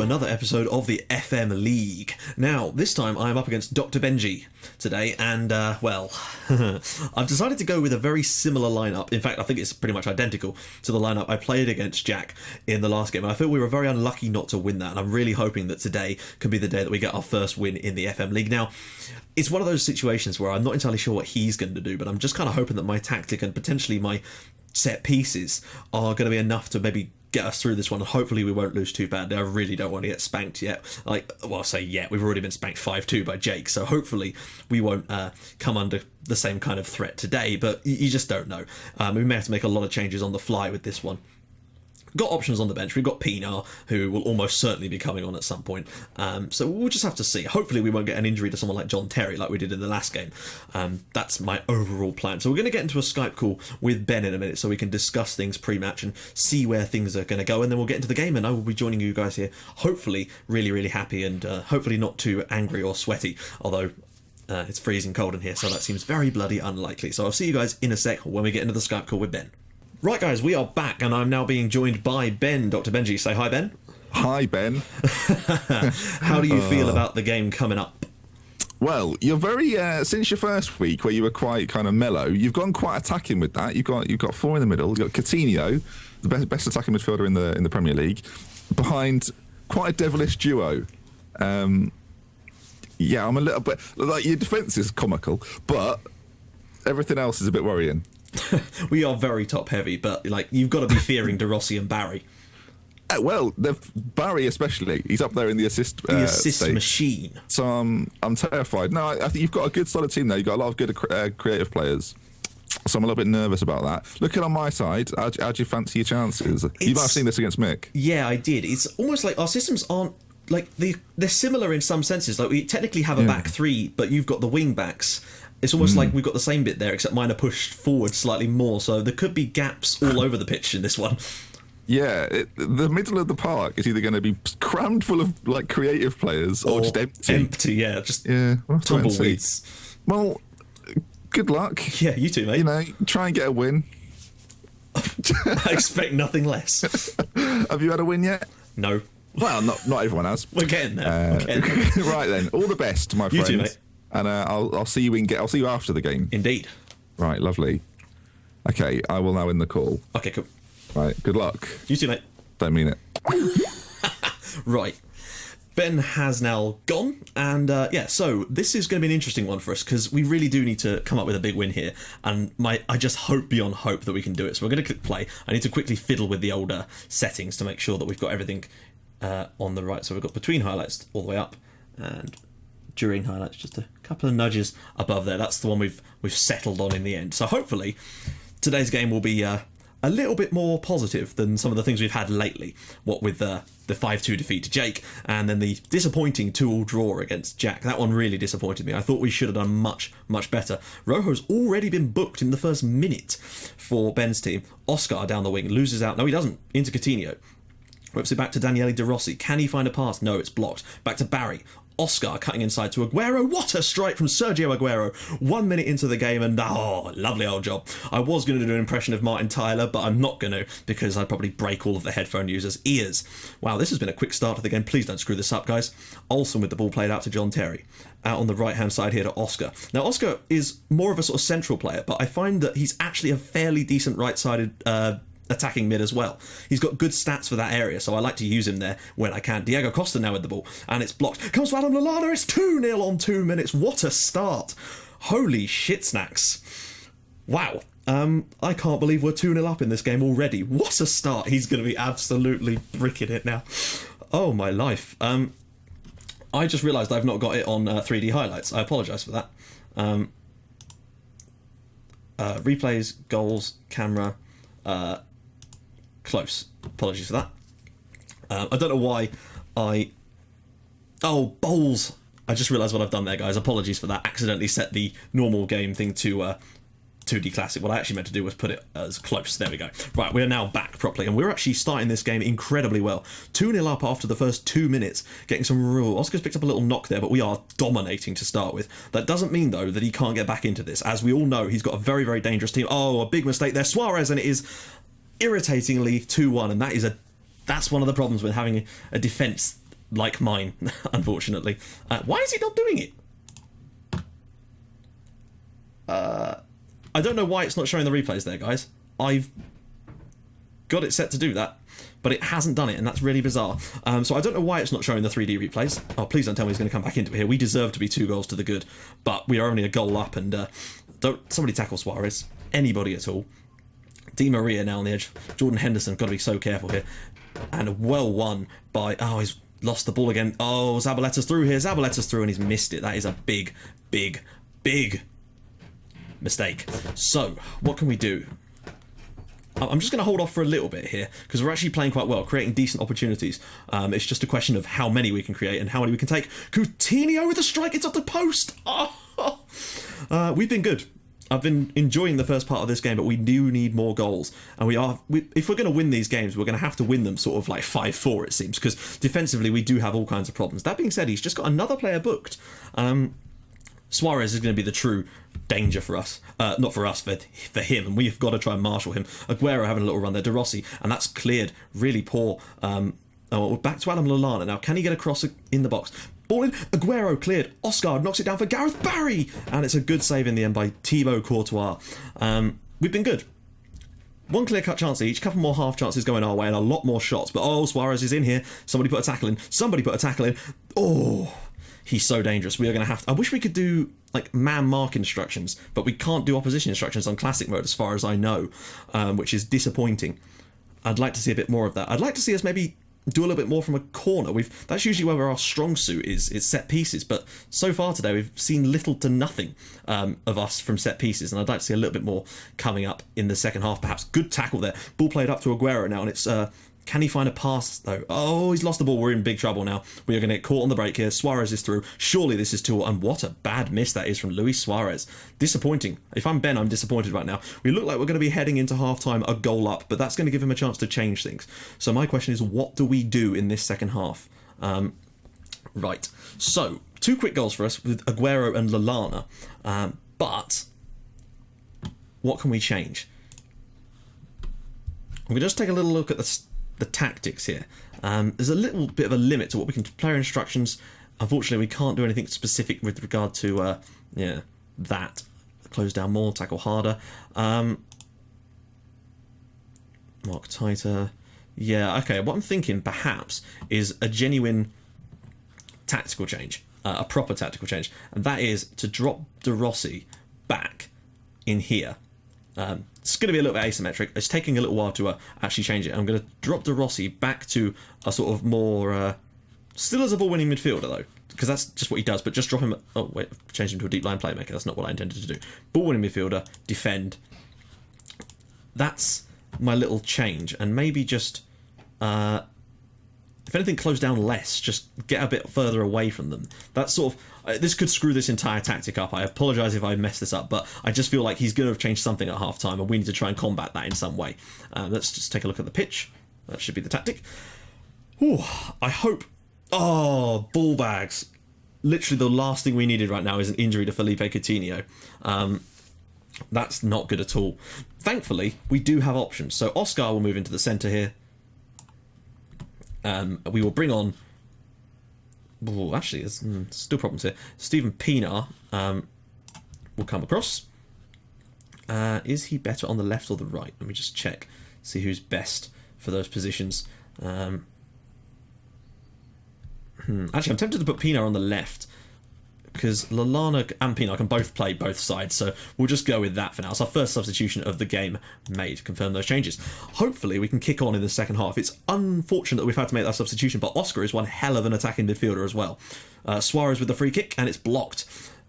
another episode of the FM League. Now, this time I am up against Dr. Benji today, and, well, I've decided to go with a very similar lineup. In fact, I think it's pretty much identical to the lineup I played against Jack in the last game. I feel we were very unlucky not to win that, and I'm really hoping that today can be the day that we get our first win in the FM League. Now, it's one of those situations where I'm not entirely sure what he's going to do, but I'm just kind of hoping that my tactic and potentially my set pieces are going to be enough to maybe get us through this one, and hopefully we won't lose too badly. I really don't want to get spanked yet. I'll say yet. We've already been spanked 5-2 by Jake, so hopefully we won't come under the same kind of threat today, but you just don't know. We may have to make a lot of changes on the fly with this one. Got options on the bench. We've got Pinar, who will almost certainly be coming on at some point. So we'll just have to see. Hopefully we won't get an injury to someone like John Terry like we did in the last game. That's my overall plan. So we're going to get into a Skype call with Ben in a minute so we can discuss things pre-match and see where things are going to go. And then we'll get into the game, and I will be joining you guys here, hopefully really, really happy and hopefully not too angry or sweaty, although it's freezing cold in here, so that seems very bloody unlikely. So I'll see you guys in a sec when we get into the Skype call with Ben. Right, guys, we are back, and I'm now being joined by Ben. Dr. Benji, say hi, Ben. Hi, Ben. How do you feel about the game coming up? Well, you're very since your first week where you were quite kind of mellow, you've gone quite attacking with that. You've got four in the middle. You've got Coutinho, the best attacking midfielder in the Premier League, behind quite a devilish duo. Yeah, I'm a little bit like, your defence is comical, but everything else is a bit worrying. We are very top heavy, but you've got to be fearing De Rossi and Barry. Well, Barry especially, he's up there in the assist stage. Machine. So I'm terrified. No, I think you've got a good solid team there. You've got a lot of good creative players. So I'm a little bit nervous about that. Looking on my side, how do you fancy your chances? You might have seen this against Mick. Yeah, I did. It's almost like our systems aren't they're similar in some senses. Like, we technically have a back three, but you've got the wing backs. It's almost like we've got the same bit there, except mine are pushed forward slightly more, so there could be gaps all over the pitch in this one. Yeah, the middle of the park is either going to be crammed full of creative players or just empty. Empty, yeah, just tumbleweeds. Well, good luck. Yeah, you too, mate. Try and get a win. I expect nothing less. Have you had a win yet? No. Well, not everyone has. We're getting there. Right then, all the best, my friend. You too, mate. And I'll see you I'll see you after the game. Indeed. Right, lovely. Okay, I will now end the call. Okay, cool. Right, good luck. You too, mate. Don't mean it. Right. Ben has now gone, and so this is going to be an interesting one for us, because we really do need to come up with a big win here, and I just hope beyond hope that we can do it. So we're going to click play. I need to quickly fiddle with the older settings to make sure that we've got everything on the right. So we've got between highlights all the way up, and during highlights just a couple of nudges above there. That's the one we've settled on in the end. So hopefully today's game will be a little bit more positive than some of the things we've had lately. What with the 5-2 defeat to Jake, and then the disappointing 2-2 draw against Jack. That one really disappointed me. I thought we should have done much, much better. Rojo's already been booked in the first minute for Ben's team. Oscar down the wing loses out. No, he doesn't. Into Coutinho. Whips it back to Daniele De Rossi. Can he find a pass? No, it's blocked. Back to Barry. Oscar cutting inside to Aguero. What a strike from Sergio Aguero. 1 minute into the game, and lovely old job. I was going to do an impression of Martin Tyler, but I'm not going to, because I'd probably break all of the headphone users' ears. Wow, this has been a quick start to the game. Please don't screw this up, guys. Olsen with the ball played out to John Terry. Out on the right-hand side here to Oscar. Now, Oscar is more of a sort of central player, but I find that he's actually a fairly decent right-sided attacking mid as well. He's got good stats for that area, so I like to use him there when I can. Diego Costa now with the ball, and it's blocked. Comes to Adam Lallana. It's 2-0 on 2 minutes. What a start. Holy shit snacks. Wow. I can't believe we're 2-0 up in this game already. What a start. He's going to be absolutely bricking it now. Oh, my life. I just realised I've not got it on 3D highlights. I apologise for that. Replays, goals, camera, close. Apologies for that. I don't know why bowls. I just realised what I've done there, guys. Apologies for that. Accidentally set the normal game thing to 2D Classic. What I actually meant to do was put it as close. There we go. Right, we're now back properly, and we're actually starting this game incredibly well. 2-0 up after the first 2 minutes, getting some real... Oscar's picked up a little knock there, but we are dominating to start with. That doesn't mean, though, that he can't get back into this. As we all know, he's got a very, very dangerous team. Oh, a big mistake there. Suarez, and it is irritatingly 2-1, and that's one of the problems with having a defence like mine, unfortunately. Why is he not doing it? I don't know why it's not showing the replays there, guys. I've got it set to do that, but it hasn't done it, and that's really bizarre. So I don't know why it's not showing the 3D replays. Oh, please don't tell me he's going to come back into it here. We deserve to be 2 goals to the good, but we are only a goal up, and don't somebody tackle Suarez. Anybody at all. Di Maria now on the edge. Jordan Henderson, got to be so careful here. And well won by... Oh, he's lost the ball again. Oh, Zabaletta's through here. Zabaletta's through, and he's missed it. That is a big, big, big mistake. So, what can we do? I'm just going to hold off for a little bit here, because we're actually playing quite well, creating decent opportunities. It's just a question of how many we can create and how many we can take. Coutinho with a strike, it's off the post! Oh! We've been good. I've been enjoying the first part of this game, but we do need more goals. And if we're going to win these games, we're going to have to win them sort of like 5-4, it seems, because defensively we do have all kinds of problems. That being said, he's just got another player booked. Suarez is going to be the true danger for us. Not for us, for him, and we've got to try and marshal him. Aguero having a little run there, De Rossi, and that's cleared. Really poor. Back to Adam Lallana now. Can he get across in the box? Ball in. Aguero cleared. Oscar knocks it down for Gareth Barry, and it's a good save in the end by Thibaut Courtois. We've been good. One clear-cut chance each, couple more half chances going our way, and a lot more shots. But Suarez is in here. Somebody put a tackle in. Somebody put a tackle in. Oh, he's so dangerous. We are going to have to... I wish we could do like man mark instructions, but we can't do opposition instructions on classic mode as far as I know, which is disappointing. I'd like to see a bit more of that. I'd like to see us maybe do a little bit more from a corner. That's usually where our strong suit is set pieces, but so far today we've seen little to nothing of us from set pieces, and I'd like to see a little bit more coming up in the second half perhaps. Good tackle there. Ball played up to Aguero now, and it's... Can he find a pass, though? Oh, he's lost the ball. We're in big trouble now. We are going to get caught on the break here. Suarez is through. Surely this is 2. And what a bad miss that is from Luis Suarez. Disappointing. If I'm Ben, I'm disappointed right now. We look like we're going to be heading into half-time a goal up, but that's going to give him a chance to change things. So my question is, what do we do in this second half? Right. So, 2 quick goals for us with Aguero and Lallana. But what can we change? I'm going to just take a little look at the tactics here. There's a little bit of a limit to what we can do. Player instructions. Unfortunately, we can't do anything specific with regard to that. Close down more, tackle harder, mark tighter. Yeah, okay. What I'm thinking perhaps is a genuine tactical change, a proper tactical change, and that is to drop De Rossi back in here. It's going to be a little bit asymmetric. It's taking a little while to actually change it. I'm going to drop De Rossi back to a sort of more... still as a ball-winning midfielder, though, because that's just what he does, but just drop him... Oh, wait, I've changed him to a deep line playmaker. That's not what I intended to do. Ball-winning midfielder, defend. That's my little change. And maybe just... if anything, close down less. Just get a bit further away from them. That's sort of... this could screw this entire tactic up. I apologise if I messed this up, but I just feel like he's going to have changed something at half-time, and we need to try and combat that in some way. Let's just take a look at the pitch. That should be the tactic. Ooh, I hope... Oh, ball bags. Literally the last thing we needed right now is an injury to Felipe Coutinho. That's not good at all. Thankfully, we do have options. So Oscar will move into the centre here. We will bring on... Oh, actually, there's still problems here. Stephen Pienaar will come across. Is he better on the left or the right? Let me just check. See who's best for those positions. Actually, I'm tempted to put Pienaar on the left, because Lallana and Pienaar can both play both sides, so we'll just go with that for now. It's our first substitution of the game made. Confirm those changes. Hopefully we can kick on in the second half. It's unfortunate that we've had to make that substitution, but Oscar is one hell of an attacking midfielder as well. Suarez with the free kick, and it's blocked.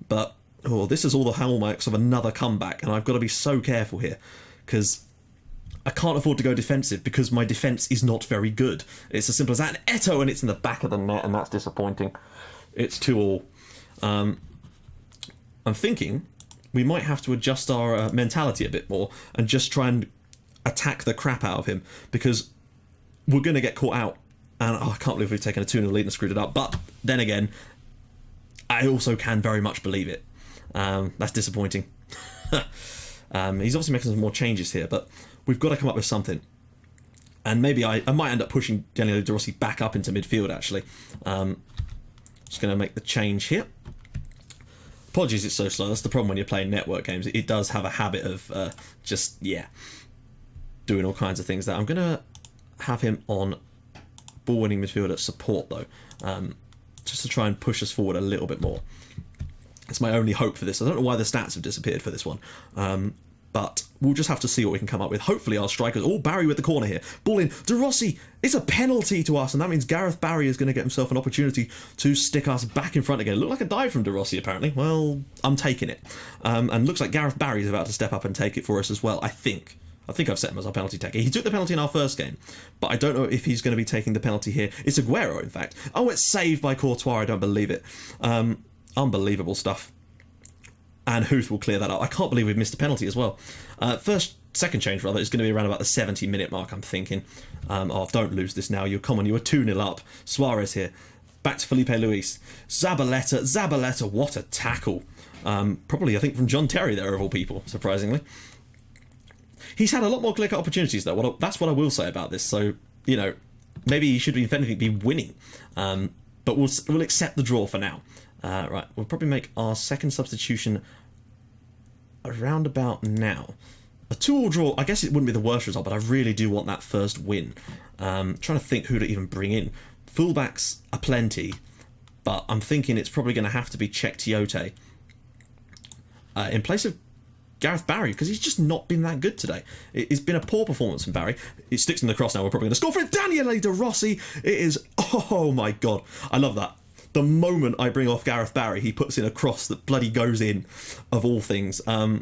But this is all the hallmarks of another comeback, and I've got to be so careful here, because I can't afford to go defensive, because my defence is not very good. It's as simple as that. And Eto'o, and it's in the back of the net, and that's disappointing. It's 2-2. I'm thinking we might have to adjust our mentality a bit more and just try and attack the crap out of him, because we're going to get caught out. And I can't believe we've taken a 2-0 lead and screwed it up. But then again, I also can very much believe it. That's disappointing. He's obviously making some more changes here, but we've got to come up with something. And maybe I might end up pushing Daniele De Rossi back up into midfield, actually. Just going to make the change here. Apologies it's so slow. That's the problem when you're playing network games. It does have a habit of doing all kinds of things there. I'm going to have him on ball-winning midfielder support, though, just to try and push us forward a little bit more. It's my only hope for this. I don't know why the stats have disappeared for this one. But we'll just have to see what we can come up with. Hopefully our strikers... Oh, Barry with the corner here. Ball in. De Rossi. It's a penalty to us, and that means Gareth Barry is going to get himself an opportunity to stick us back in front again. Looked like a dive from De Rossi, apparently. Well, I'm taking it. And looks like Gareth Barry is about to step up and take it for us as well, I think. I think I've set him as our penalty taker. He took the penalty in our first game, but I don't know if he's going to be taking the penalty here. It's Aguero, in fact. Oh, it's saved by Courtois. I don't believe it. Unbelievable stuff. And Huth will clear that up. I can't believe we've missed a penalty as well. Second change, rather, is going to be around about the 70-minute mark, I'm thinking. Don't lose this now. You're 2-0 up. Suarez here. Back to Felipe Luis. Zabaleta, what a tackle. Probably, I think, from John Terry there, of all people, surprisingly. He's had a lot more clear-cut opportunities, though. That's what I will say about this. So, maybe he should, if anything, be winning. But we'll accept the draw for now. Right, we'll probably make our second substitution around about now. A 2-2 draw, I guess it wouldn't be the worst result, but I really do want that first win. Trying to think who to even bring in. Fullbacks are plenty, but I'm thinking it's probably going to have to be Cheick Tiote in place of Gareth Barry, because he's just not been that good today. It's been a poor performance from Barry. He sticks in the cross now. We're probably going to score for it. Daniele De Rossi. It is, oh my God. I love that. The moment I bring off Gareth Barry, he puts in a cross that bloody goes in, of all things. Now,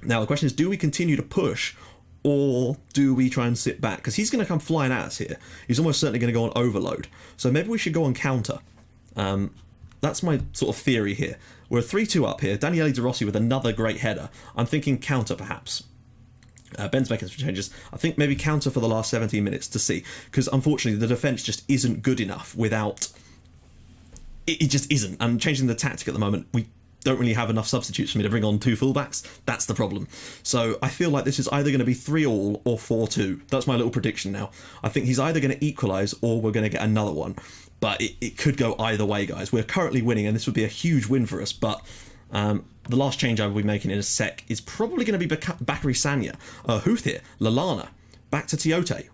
the question is, do we continue to push, or do we try and sit back? Because he's going to come flying at us here. He's almost certainly going to go on overload. So maybe we should go on counter. That's my sort of theory here. We're 3-2 up here. Daniele De Rossi with another great header. I'm thinking counter, perhaps. Ben's making some changes. I think maybe counter for the last 17 minutes to see. Because, unfortunately, the defence just isn't good enough without... It just isn't. And changing the tactic at the moment, we don't really have enough substitutes for me to bring on two fullbacks. That's the problem. So I feel like this is either going to be 3-3 or 4-2. That's my little prediction now. I think he's either going to equalise or we're going to get another one. But it could go either way, guys. We're currently winning, and this would be a huge win for us. But the last change I will be making in a sec is probably going to be Bakary Sagna. Huth here. Lallana. Back to Tiote.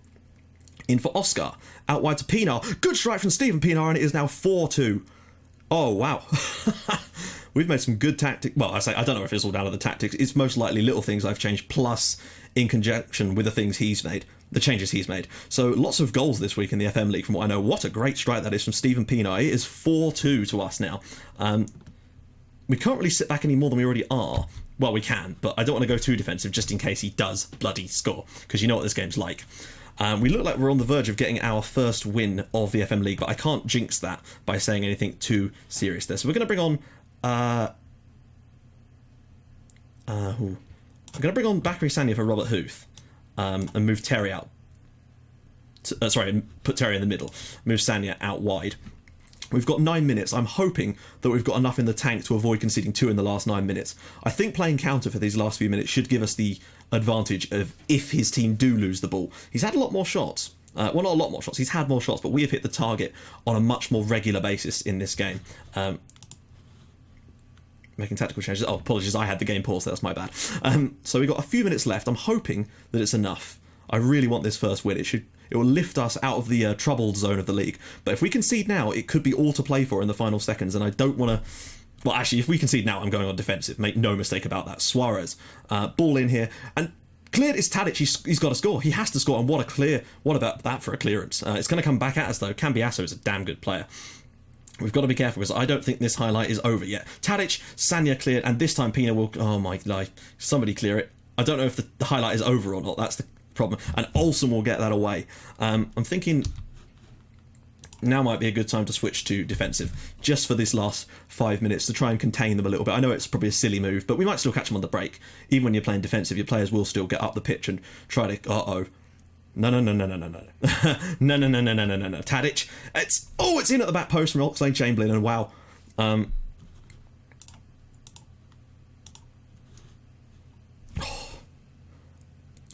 In for Oscar. Out wide to Pinar. Good strike from Stephen Pinar, and it is now 4-2. Oh, wow. We've made some good tactics. Well, I don't know if it's all down to the tactics. It's most likely little things I've changed, plus in conjunction with the things he's made, the changes he's made. So lots of goals this week in the FM League, from what I know. What a great strike that is from Stephen Pinar. It is 4-2 to us now. We can't really sit back any more than we already are. Well, we can, but I don't want to go too defensive just in case he does bloody score, because you know what this game's like. We look like we're on the verge of getting our first win of the FM League, but I can't jinx that by saying anything too serious there. So we're going to bring on... I'm going to bring on Bakary Sagna for Robert Huth, and move Terry out. Put Terry in the middle. Move Sagna out wide. We've got 9 minutes. I'm hoping that we've got enough in the tank to avoid conceding 2 in the last 9 minutes. I think playing counter for these last few minutes should give us the advantage of if his team do lose the ball. He's had a lot more shots. Well, not a lot more shots. He's had more shots, but we have hit the target on a much more regular basis in this game. Making tactical changes. Oh, apologies. I had the game paused. That's my bad. So we've got a few minutes left. I'm hoping that it's enough. I really want this first win. It will lift us out of the troubled zone of the league. But if we concede now, it could be all to play for in the final seconds, and I don't want to... Well, actually, if we concede now, I'm going on defensive. Make no mistake about that. Suarez, ball in here, and cleared is Tadic. He's got to score. He has to score, and what about that for a clearance? It's going to come back at us, though. Cambiasso is a damn good player. We've got to be careful, because I don't think this highlight is over yet. Tadic, Sagna cleared, and this time Pina will... Oh, my life. Somebody clear it. I don't know if the highlight is over or not. That's the problem. And Olsen will get that away. I'm thinking now might be a good time to switch to defensive, just for this last 5 minutes, to try and contain them a little bit. I know it's probably a silly move, but we might still catch them on the break. Even when you're playing defensive, your players will still get up the pitch and try to... Uh-oh. No. No. Tadic. It's in at the back post from Oxlade-Chamberlain, and wow.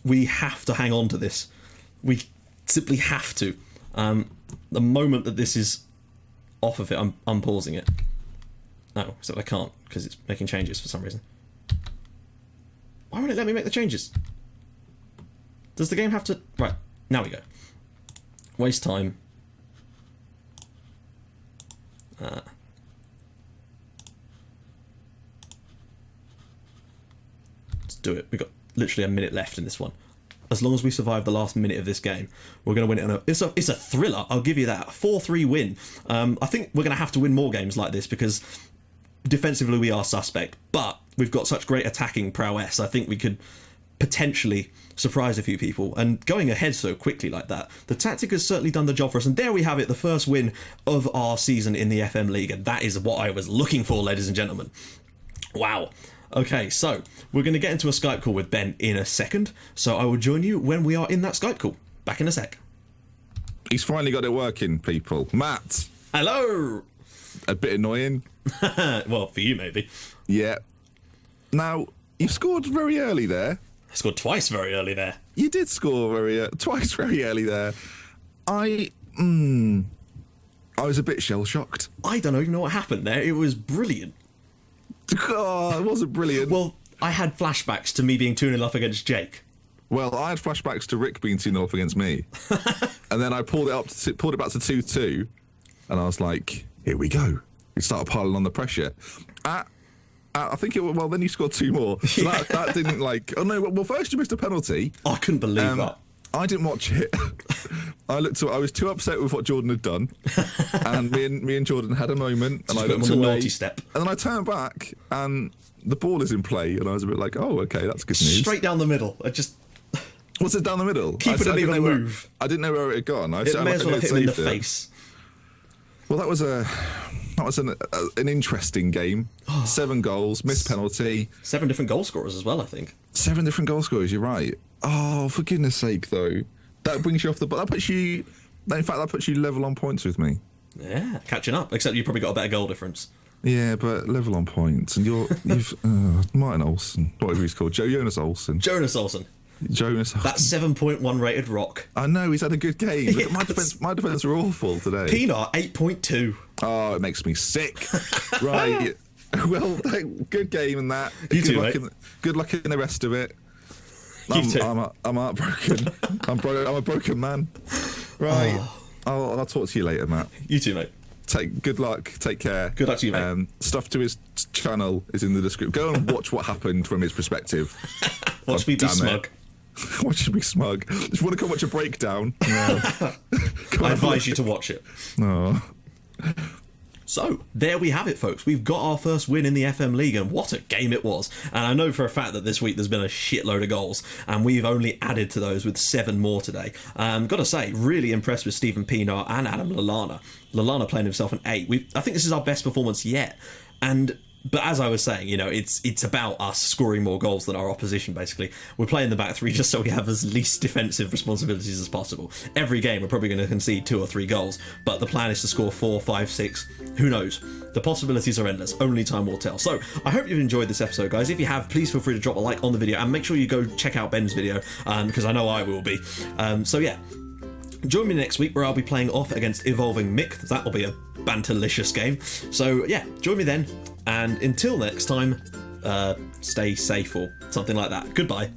We have to hang on to this. simply have to. The moment that this is off of it, I'm unpausing it. No, so I can't, because it's making changes for some reason. Why won't it let me make the changes? Does the game have to... Right, now we go. Waste time. Let's do it. We've got literally a minute left in this one. As long as we survive the last minute of this game, we're going to win it. It's a thriller, I'll give you that. 4-3 win. I think we're going to have to win more games like this because defensively we are suspect, but we've got such great attacking prowess. I think we could potentially surprise a few people, and going ahead so quickly like that, the tactic has certainly done the job for us. And there we have it, the first win of our season in the FM League, and that is what I was looking for, ladies and gentlemen. Wow. Okay, so we're going to get into a Skype call with Ben in a second, so I will join you when we are in that Skype call. Back in a sec. He's finally got it working, people. Matt. Hello. A bit annoying. Well, for you maybe. Yeah. Now, you scored very early there. I scored twice very early there. You did score twice very early there. I was a bit shell-shocked. I don't even know what happened there. It was brilliant. Oh, it wasn't brilliant. Well, I had flashbacks to me being 2-0 up against Jake. Well, I had flashbacks to Rick being 2-0 up against me. And then I pulled it back to 2-2, and I was like, here we go. We started piling on the pressure. I think then you scored two more. So Yeah. that didn't well, first you missed a penalty. I couldn't believe that. I didn't watch it. I was too upset with what Jordan had done, and me and Jordan had a moment, and I looked on the away, naughty step. and then I turned back, and the ball is in play, and I was a bit like, oh, okay, that's good news. Straight down the middle. What's it down the middle? Keeper didn't even move. I didn't know where it had gone. It may as well have hit him in the face. Well, that was an interesting game. 7 goals, missed penalty. 7 different goal scorers as well, I think. 7 different goal scorers. You're right. Oh, for goodness sake, though, that brings you off the. That puts you. In fact, that puts you level on points with me. Yeah, catching up. Except you probably got a better goal difference. Yeah, but level on points, and you've Martin Olsen, whatever he's called, Jonas Olsen. Jonas Olsen. That 7.1 rated rock. I know, he's had a good game. Yes. My defence were awful today. Pinar 8.2. Oh, it makes me sick. Right. Well, good game and that. You too, mate. Good luck in the rest of it. I'm heartbroken. I'm a broken man. Right. Oh. I'll talk to you later, Matt. You too, mate. Good luck. Take care. Good luck to you, mate. Stuff to his channel is in the description. Go and watch what happened from his perspective. Watch me be smug. Watch me be smug. If you want to come watch a breakdown, I advise you to watch it. No. So, there we have it, folks. We've got our first win in the FM League, and what a game it was. And I know for a fact that this week there's been a shitload of goals, and we've only added to those with 7 more today. Gotta say, really impressed with Stephen Pinar and Adam Lallana. Lallana playing himself an 8. I think this is our best performance yet. But as I was saying, it's about us scoring more goals than our opposition, basically. We're playing the back 3 just so we have as least defensive responsibilities as possible. Every game we're probably going to concede 2 or 3 goals, but the plan is to score 4, 5, 6. Who knows? The possibilities are endless. Only time will tell. So, I hope you've enjoyed this episode, guys. If you have, please feel free to drop a like on the video, and make sure you go check out Ben's video, because I know I will be. So yeah. Join me next week where I'll be playing off against Evolving Mick. That will be a banterlicious game. So yeah, join me then. And until next time, stay safe or something like that. Goodbye.